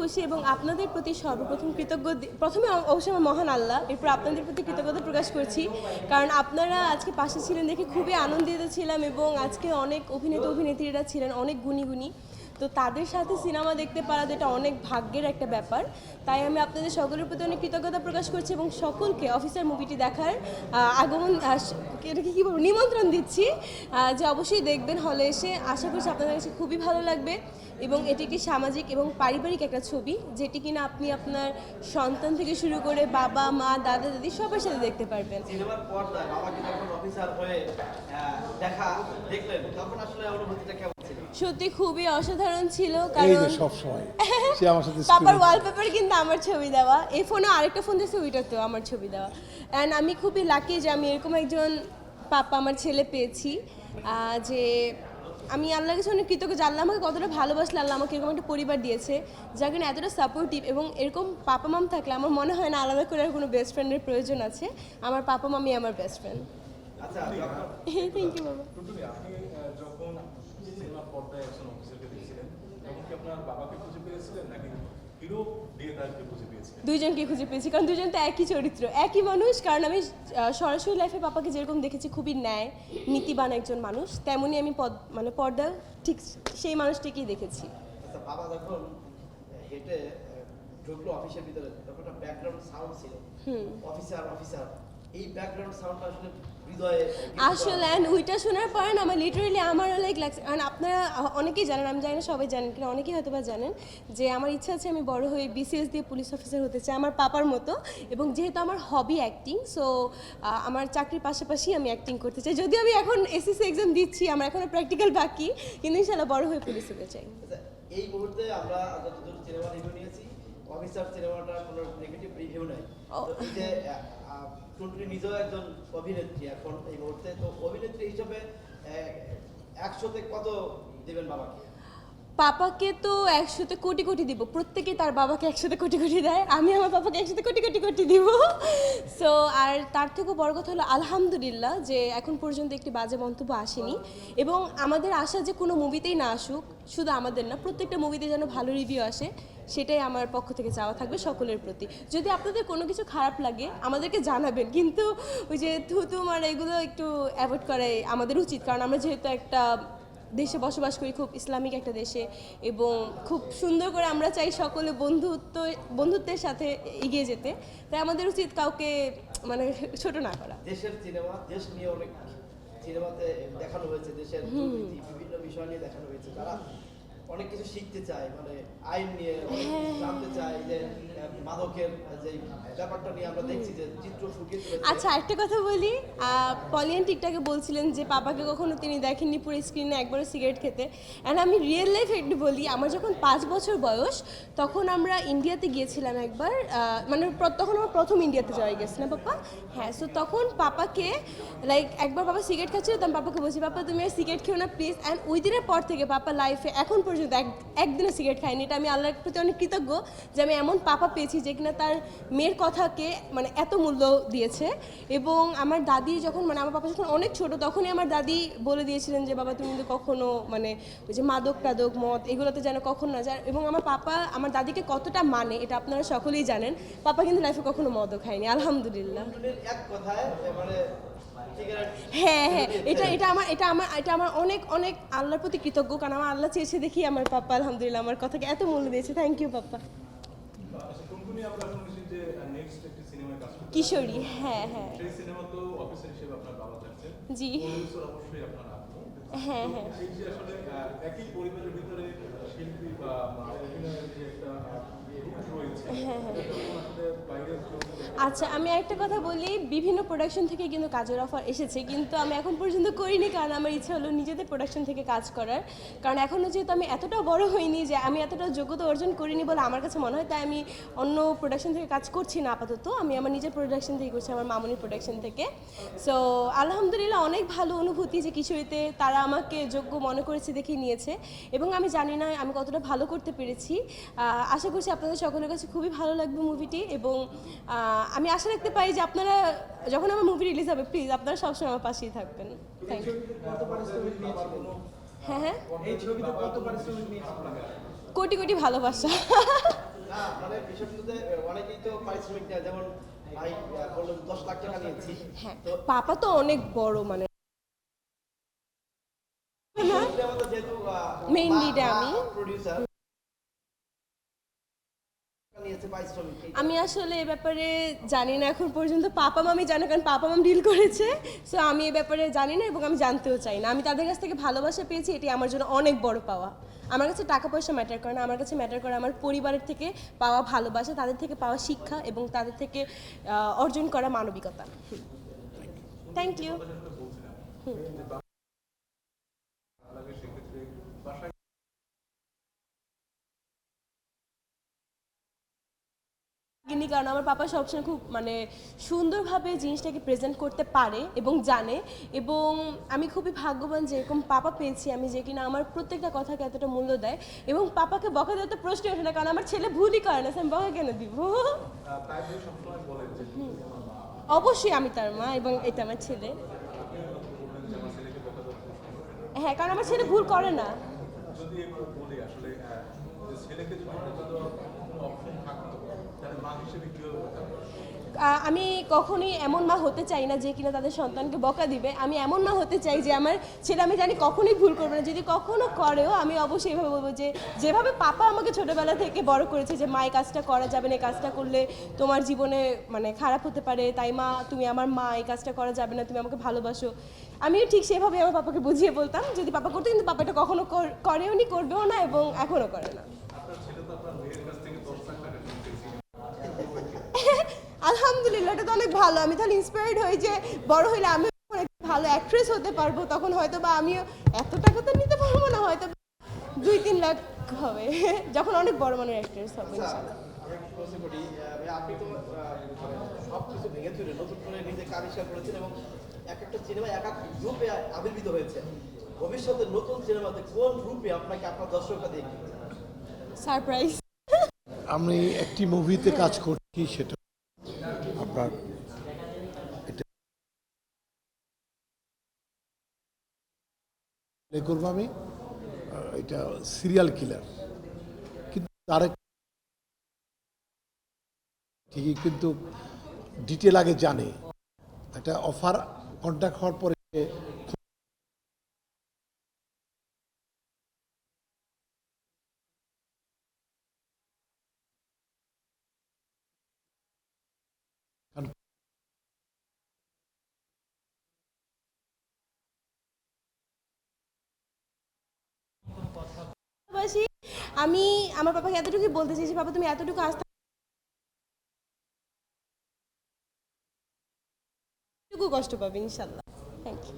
খুশি এবং আপনাদের প্রতি সর্বপ্রথম প্রথমে অবশ্যই আমার মহান আল্লাহ, এরপর আপনাদের প্রতি কৃতজ্ঞতা প্রকাশ করছি, কারণ আপনারা আজকে পাশে ছিলেন দেখে খুবই আনন্দিত ছিলাম এবং আজকে অনেক অভিনেত্রীরা ছিলেন অনেক গুণী, তো তাদের সাথে সিনেমা দেখতে পারা যেটা অনেক ভাগ্যের একটা ব্যাপার। তাই আমি আপনাদের সকলের প্রতি অনেক কৃতজ্ঞতা প্রকাশ করছি এবং সকলকে অফিসার মুভিটি দেখার এটাকে কী বলবো নিমন্ত্রণ দিচ্ছি যে অবশ্যই দেখবেন হলে এসে। আশা করছি আপনাদের কাছে খুবই ভালো লাগবে এবং এটি একটি সামাজিক এবং পারিবারিক একটা ছবি, যেটি কিনা আপনি আপনার সন্তান থেকে শুরু করে বাবা মা দাদা দাদি সবার সাথে দেখতে পারবেন। সিনেমার পর্দায় বাবাকে যখন অফিসার হয়ে দেখা দেখলেন তখন আসলে অনুভূতিটা কেমন ছিল? সত্যি খুবই অসাধারণ ছিল, কারণ সবসময় সে আমার সাথে পাপার ওয়ালপেপার কিন্তু আমার ছবি দেওয়া, এই ফোনে আরেকটা ফোন দিয়েছে ওইটাতেও আমার ছবি দেওয়া। অ্যান্ড আমি খুবই লাকি যে আমি এরকম একজন পাপা আমার ছেলে পেয়েছি, যে আমি আল্লাহর কাছে অনেক কৃতজ্ঞ যে আল্লাহ আমাকে কতটা ভালোবাসলে, আল্লাহ আমাকে এরকম একটা পরিবার দিয়েছে যার কারণে এতটা সাপোর্টিভ, এবং এরকম পাপা মাম থাকলে আমার মনে হয় না আলাদা করে আর কোনো বেস্ট ফ্রেন্ডের প্রয়োজন আছে। আমার পাপা মামি আমার বেস্ট ফ্রেন্ড। আচ্ছা, থ্যাংক ইউ বাবা। আপনি যখন সিনেমা পর্দায় একজন অফিসারকে দেখছিলেন তখন কি আপনার বাবাকে খুঁজে পেয়েছিলেন নাকি হিরো দিয়ে তাকে খুঁজে পেয়েছিলেন? দুইজনকে খুঁজে পেয়েছি, কারণ দুজন তো একই চরিত্র একই মানুষ। কারণ আমি সরাসরি লাইফে পাপাকে যেরকম দেখেছি খুবই ন্যায় নীতিবান একজন মানুষ, তেমনই আমি পর্দা ঠিক সেই মানুষটিকেই দেখেছি। আচ্ছা, বাবা যখন হেঁটে ঢুকলো অফিসের ভিতরে তখন একটা ব্যাকগ্রাউন্ড সাউন্ড ছিল, অফিসার অফিসার, এই ব্যাকগ্রাউন্ড সাউন্ডটা আসলে হৃদয়ে আসলে ওইটা শোনার পরে না আমার লিটারেলি আমার লাইক লাগছে। কারণ আপনারা অনেকেই জানেন, আমি জানি না সবাই জানেন কিনা, অনেকেই হয়তো বা জানেন যে আমার ইচ্ছা আছে আমি বড় হয়ে বিসিএস দিয়ে পুলিশ অফিসার হতে চাই আমার পাপার মতো। এবং যেহেতু আমার হবি অ্যাক্টিং, সো আমার চাকরির পাশাপাশি আমি অ্যাক্টিং করতে চাই। যদিও আমি এখন এসএসসি এক্সাম দিচ্ছি, আমার এখনও প্র্যাকটিক্যাল বাকি, কিন্তু ইনশাল্লাহ বড় হয়ে পুলিশ হতে চাই। এই মুহূর্তে আমরা যতদূর সিনেমা রিভিউ নিয়েছি, অফিসার সিনেমাটার কোনো নেগেটিভ রিভিউ নাই। তো এই যে টুনটুনি নিজেও একজন অভিনেত্রী এখন এই মুহূর্তে, তো অভিনেত্রী হিসেবে 100তে কত দিবেন বাবাকে? পাপাকে তো 100তে কোটি কোটি দিব, প্রত্যেকেই তার বাবাকে 100তে কোটি কোটি দেয়, আমি আমার পাপাকে 100তে কোটি কোটি কোটি দিব। সো আর তার থেকেও বড় কথা হলো আলহামদুলিল্লাহ যে এখন পর্যন্ত একটি বাজে মন্তব্য আসেনি, এবং আমাদের আশা যে কোনো মুভিতেই না আসুক, শুধু আমাদের না প্রত্যেকটা মুভিতে যেন ভালো রিভিউ আসে, সেটাই আমার পক্ষ থেকে চাওয়া থাকবে সকলের প্রতি। যদি আপনাদের কোনো কিছু খারাপ লাগে আমাদেরকে জানাবেন, কিন্তু ওই যে থুতুম আর এগুলো একটু অ্যাভয়েড করাই আমাদের উচিত, কারণ আমরা যেহেতু একটা দেশে বসবাস করি, খুব ইসলামিক একটা দেশে, এবং খুব সুন্দর করে আমরা চাই সকলে বন্ধুত্বের সাথে এগিয়ে যেতে। তাই আমাদের উচিত কাউকে ছোট না করা। দেশের সিনেমা, দেশ নিয়ে অনেক সিনেমাতে দেখানো হয়েছে, দেশের বিভিন্ন বিষয় নিয়ে দেখানো হয়েছে, তারা অনেক কিছু শিখতে চায়, আইন নিয়ে জানতে চায়, যে মাদকের যে ব্যাপারটা নিয়ে আমরা দেখছি যে চিত্র ফুটিয়ে তুলেছে। আচ্ছা, একটা কথা বলি, পলিয়ান টিকটাকে বলছিলেন যে পাপাকে কখনো তিনি দেখেননি পুরো স্ক্রিনে একবারও সিগারেট খেতে। অ্যান্ড আমি রিয়েল লাইফ একটু বলি, আমার যখন 5 বছর বয়স তখন আমরা ইন্ডিয়াতে গিয়েছিলাম একবার, তখন আমার প্রথম ইন্ডিয়াতে যাওয়া গেছে না পাপা, হ্যাঁ। সো তখন পাপাকে একবার পাপা সিগারেট খাচ্ছিল, তো আমি পাপাকে বলছি পাপা তুমি আর সিগারেট খেও না প্লিজ। অ্যান্ড ওই দিনের পর থেকে পাপা লাইফে এখন পর্যন্ত একদিনও সিগারেট খায়নি। এটা আমি আল্লাহর প্রতি অনেক কৃতজ্ঞ যে আমি এমন পাপা পেয়েছি যে কিনা তার মেয়ের কথাকে এত মূল্য দিয়েছে। এবং আমার দাদি যখন আমার পাপা যখন অনেক ছোট তখনই আমার দাদি বলে দিয়েছিলেন যে বাবা তুমি কিন্তু কখনো ওই যে মাদক টাদক মদ এগুলোতে যেন কখনো না যায়। এবং আমার পাপা আমার দাদিকে কতটা এটা আপনারা সকলেই জানেন। পাপা কিন্তু লাইফে কখনো মদও খায়নি আলহামদুলিল্লাহ। এক কথায় হ্যাঁ হ্যাঁ, এটা আমার অনেক অনেক আল্লাহর প্রতি কৃতজ্ঞ, কারণ আমার আল্লাহ চেয়েছে দেখি আমার পাপা আলহামদুলিল্লাহ আমার কথাকে এত মূল্য দিয়েছে। Thank you papa. কিশোরী, হ্যাঁ হ্যাঁ জি হ্যাঁ হ্যাঁ। আচ্ছা, আমি একটা কথা বলি, বিভিন্ন প্রোডাকশন থেকে কিন্তু কাজের অফার এসেছে, কিন্তু আমি এখন পর্যন্ত করিনি, কারণ আমার ইচ্ছা হলো নিজেদের প্রোডাকশন থেকে কাজ করার। কারণ এখনও যেহেতু আমি এতটা বড় হইনি, যে আমি এতটা যোগ্যতা অর্জন করিনি বলে আমার কাছে মনে হয়, তাই আমি অন্য প্রোডাকশন থেকে কাজ করছি না আপাতত। আমি আমার নিজের প্রোডাকশন থেকে করছি, আমার মামুনির প্রোডাকশন থেকে। সো আলহামদুলিল্লাহ অনেক ভালো অনুভূতি যে কিশোরীতে তারা আমাকে যোগ্য মনে করেছে দেখে নিয়েছে, এবং আমি জানি না আমি কতটা ভালো করতে পেরেছি। আশা করছি আপনাদের সকলের কাছে খুবই ভালো লাগবে মুভিটি, এবং আমি আশা রাখতে পারি যে আপনারা যখন আমার মুভি রিলিজ হবে প্লিজ আপনারা সবসময় আমার পাশেই থাকবেন। Thank you. হ্যাঁ হ্যাঁ, কোটি কোটি ভালোবাসা। বিষয়গুলোতে অনেকেই তো পারিশ্রমিক নেয়, যেমন ভাই বললেন 10 লাখ টাকা নিয়েছি। হ্যাঁ তো পাপা তো অনেক বড় মানে আমাদের যেহেতু Main lead এ আমি। প্রোডিউসার নিয়েছে পারিশ্রমিক, আমি আসলে এ ব্যাপারে জানি না এখন পর্যন্ত, পাপা মামি জানে কারণ পাপা মাম ডিল করেছে। সো আমি এ ব্যাপারে জানি না এবং আমি জানতেও চাই না। আমি তাদের কাছ থেকে ভালোবাসা পেয়েছি, এটি আমার জন্য অনেক বড় পাওয়া। আমার কাছে টাকা পয়সা ম্যাটার করে না, আমার কাছে ম্যাটার করে আমার পরিবারের থেকে পাওয়া ভালোবাসা, তাদের থেকে পাওয়া শিক্ষা এবং তাদের থেকে অর্জন করা মানবিকতা। Thank you. সেক্ষেত্রে বাসায় কিন্তু কারণ আমার পাপা সবসময় খুব মানে সুন্দরভাবে জিনিসটাকে প্রেজেন্ট করতে পারে এবং জানে, এবং আমি খুবই ভাগ্যবান যে এরকম পাপা পেয়েছি আমি, যে কিনা আমার প্রত্যেকটা কথাকে এতটা মূল্য দেয় এবং পাপাকে বকা দেওয়ার তো প্রশ্নই ওঠে না, কারণ আমার ছেলে ভুলই করে না, আমি বকা কেন দিব? তাই বলে সবসময় বলেন যে তুমি আমার মা, অবশ্যই আমি তার মা এবং এটা আমার ছেলে। আপনি বললেন যে আমার ছেলেকে বকা দেওয়ার প্রশ্ন ওঠে না। হ্যাঁ কারণ আমার ছেলে ভুল করে না। যদি এবার বলি আসলে যে ছেলেকে যদি বকা দেওয়ার কোনো অপশন থাকতো তাহলে মা হিসেবে কীভাবে বকা দেবে? আমি কখনোই এমন মা হতে চাই না যে কিনা তাদের সন্তানকে বকা দিবে। আমি এমন মা হতে চাই যে আমার ছেলে, আমি জানি কখনোই ভুল করবে না, যদি কখনো করেও আমি অবশ্যই এইভাবে বলবো যে যেভাবে পাপা আমাকে ছোটোবেলা থেকে বড় করেছে যে মা এই কাজটা করা যাবে না, এই কাজটা করলে তোমার জীবনে মানে খারাপ হতে পারে, তাই মা তুমি আমার মা, এই কাজটা করা যাবে না, তুমি আমাকে ভালোবাসো। আমিও ঠিক সেভাবে আমার পাপাকে বুঝিয়ে বলতাম যদি পাপা করতো, কিন্তু পাপা এটা কখনো করেও নি, করবেও না এবং এখনও করে না। আপনার ছেলে তো আপনার মেয়ের কাছ থেকে 10 লাখ টাকা নিয়েছে। আলহামদুলিল্লাহ, এটা তো অনেক ভালো। আমি তাহলে ইন্সপায়ার্ড হই যে বড় হইলে আমি ভালো অ্যাক্ট্রেস হতে পারবো, তখন হয়তো বা আমিও এত টাকা তো নিতে পারবো না, হয়তো 2-3 লাখ হবে যখন অনেক বড় মানের অ্যাক্ট্রেস হবে ইনশাআল্লাহ। আমি একটু প্রশ্ন করি, ভাই আপনি তো সব কিছু ভেঙে চুরে নতুন করে নিজেকে আবিষ্কার করেছেন এবং এক একটা সিনেমা এক এক রূপে আবির্ভূত হয়েছে। ভবিষ্যতে নতুন সিনেমাতে কোন রূপে আপনাকে আপনার দর্শকরা দেখবে? সারপ্রাইজ। আমি একটি মুভিতে কাজ করছি, সেটা আপনার এটা প্লে করবো আমি। এটা সিরিয়াল কিলার, কিন্তু তার ঠিকই কিন্তু ডিটেল আগে জানে। একটা অফার কন্ট্যাক্ট হওয়ার পরে পাশাপাশি আমি আমার পাপাকে এতটুকুই বলতে চাই যে বাবা তুমি এতটুকু আস্থা, এতটুকু কষ্ট পাবে ইনশাআল্লাহ। Thank you.